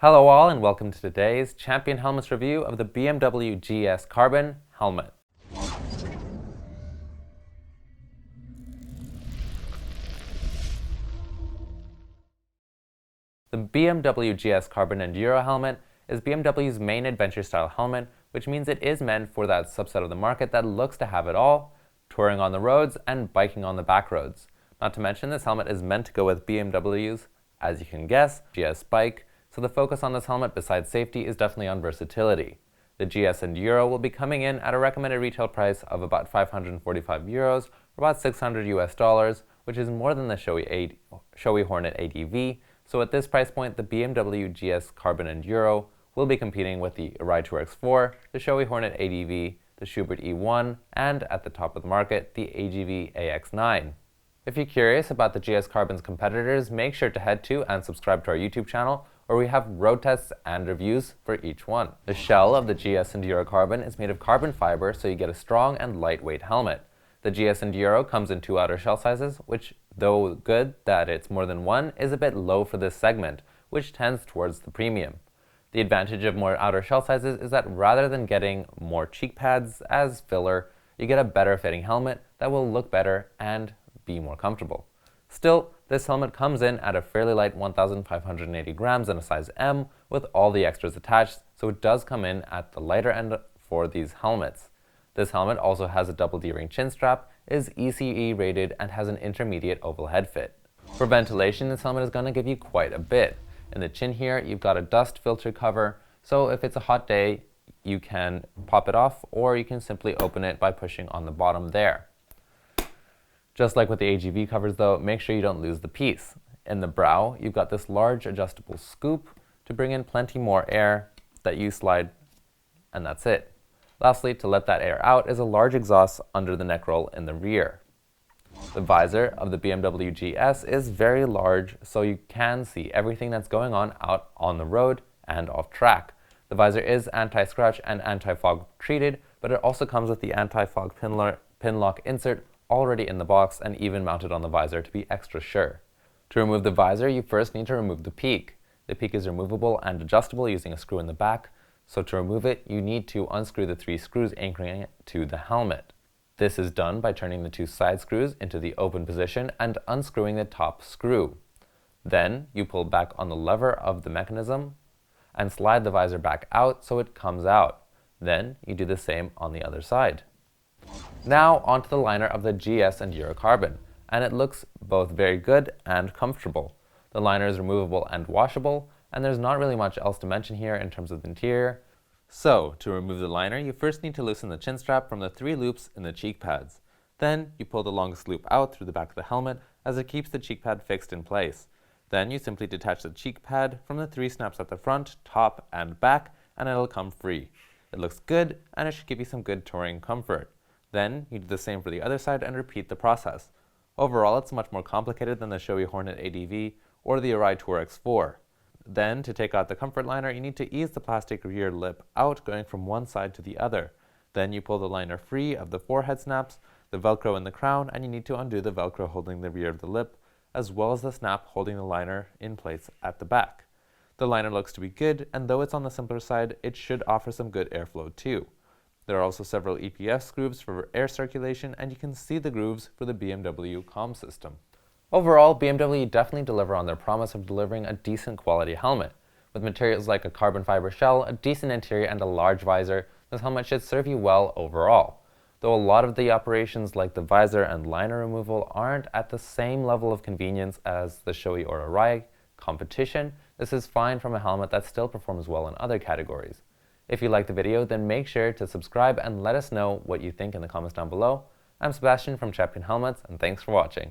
Hello all and welcome to today's Champion Helmets review of the BMW GS Carbon helmet. The BMW GS Carbon Enduro helmet is BMW's main adventure style helmet, which means it is meant for that subset of the market that looks to have it all, touring on the roads and biking on the back roads. Not to mention, this helmet is meant to go with BMW's, as you can guess, GS bike. So the focus on this helmet, besides safety, is definitely on versatility. The GS Enduro will be coming in at a recommended retail price of about 545 euros, or about $600 US, which is more than the Shoei Hornet ADV. So at this price point, the BMW GS Carbon Enduro will be competing with the Arai Tour X4, the Shoei Hornet ADV, the Schuberth E1, and at the top of the market, the AGV AX9. If you're curious about the GS Carbon's competitors, make sure to head to and subscribe to our YouTube channel, where we have road tests and reviews for each one. The shell of the GS Enduro Carbon is made of carbon fiber, so you get a strong and lightweight helmet. The GS Enduro comes in two outer shell sizes, which, though good that it's more than one, is a bit low for this segment, which tends towards the premium. The advantage of more outer shell sizes is that rather than getting more cheek pads as filler, you get a better fitting helmet that will look better and be more comfortable. Still, this helmet comes in at a fairly light 1,580 grams in a size M with all the extras attached, so it does come in at the lighter end for these helmets. This helmet also has a double D-ring chin strap, is ECE rated, and has an intermediate oval head fit. For ventilation, this helmet is going to give you quite a bit. In the chin here, you've got a dust filter cover, so if it's a hot day, you can pop it off, or you can simply open it by pushing on the bottom there. Just like with the AGV covers though, make sure you don't lose the piece. In the brow, you've got this large adjustable scoop to bring in plenty more air that you slide, and that's it. Lastly, to let that air out is a large exhaust under the neck roll in the rear. The visor of the BMW GS is very large, so you can see everything that's going on out on the road and off track. The visor is anti-scratch and anti-fog treated, but it also comes with the anti-fog pin lock insert already in the box and even mounted on the visor to be extra sure. To remove the visor, you first need to remove the peak. The peak is removable and adjustable using a screw in the back, so to remove it, you need to unscrew the 3 screws anchoring it to the helmet. This is done by turning the 2 side screws into the open position and unscrewing the top screw. Then, you pull back on the lever of the mechanism and slide the visor back out so it comes out. Then, you do the same on the other side. Now onto the liner of the GS Enduro Carbon, and it looks both very good and comfortable. The liner is removable and washable, and there's not really much else to mention here in terms of the interior. So, to remove the liner, you first need to loosen the chin strap from the 3 loops in the cheek pads. Then, you pull the longest loop out through the back of the helmet as it keeps the cheek pad fixed in place. Then, you simply detach the cheek pad from the 3 snaps at the front, top, and back, and it'll come free. It looks good, and it should give you some good touring comfort. Then, you do the same for the other side and repeat the process. Overall, it's much more complicated than the Shoei Hornet ADV or the Arai Tour X4. Then, to take out the comfort liner, you need to ease the plastic rear lip out, going from one side to the other. Then you pull the liner free of the forehead snaps, the Velcro in the crown, and you need to undo the Velcro holding the rear of the lip, as well as the snap holding the liner in place at the back. The liner looks to be good, and though it's on the simpler side, it should offer some good airflow too. There are also several EPS grooves for air circulation, and you can see the grooves for the BMW comm system. Overall, BMW definitely deliver on their promise of delivering a decent quality helmet. With materials like a carbon fiber shell, a decent interior, and a large visor, this helmet should serve you well overall. Though a lot of the operations like the visor and liner removal aren't at the same level of convenience as the Shoei or Arai competition, this is fine from a helmet that still performs well in other categories. If you liked the video, then make sure to subscribe and let us know what you think in the comments down below. I'm Sebastian from Champion Helmets, and thanks for watching.